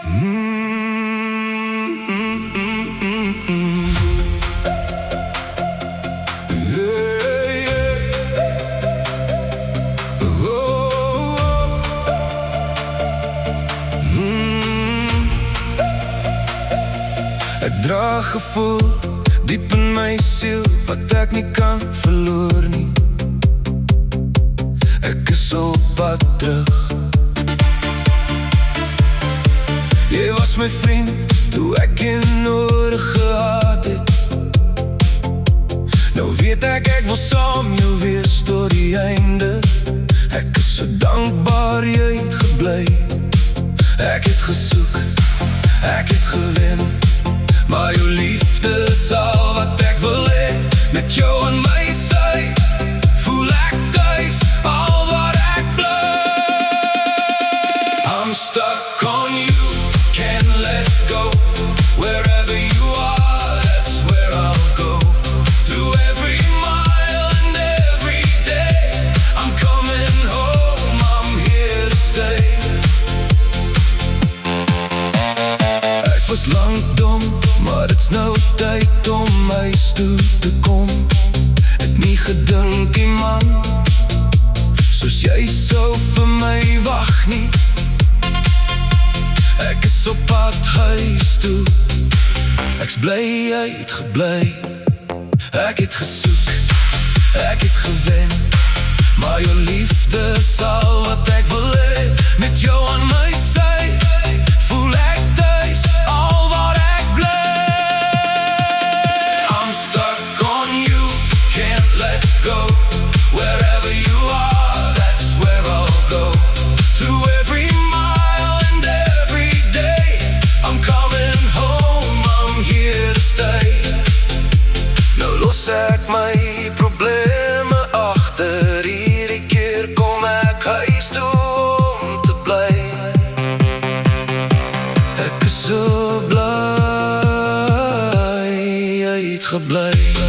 Ek dra gevoel diep in my siel wat ek nie kan verloor nie. Ek is op pad terug. Jy was my vriend toe ek je nodig gehad het. Nou weet ek wil saam jou wees tot die einde. Ek is so dankbaar jy het gebly. Ek het gesoek, ek het gewen, maar jou liefde is al wat ek wil hê. Met jou aan my sy, voel ek thuis, al wat ek bly. I'm stuck on you, can't let go. Wherever you are, that's where I'll go. Through every mile and every day, I'm coming home, I'm here to stay. Ek was lang dom, maar dit's nou tyd om huis toe te kom. Het nie gedink iemand soos jy sou vir my wag nie. Ek is op pad huis toe. Ek's bly jy het gebly. Ek het gesoek, ek het gewen, maar jou liefde is al wat ek wil hê. Met jou aan my sy, voel ek thuis, al wat ek bly. I'm stuck on you, can't let go. Wherever you are, that's where I'll go. Through every mile and every day, I'm coming home, I'm here to stay. Nou los ek my probleme agter, hierdie keer kom ek huis toe om te bly. Ek is so bly jy het gebly.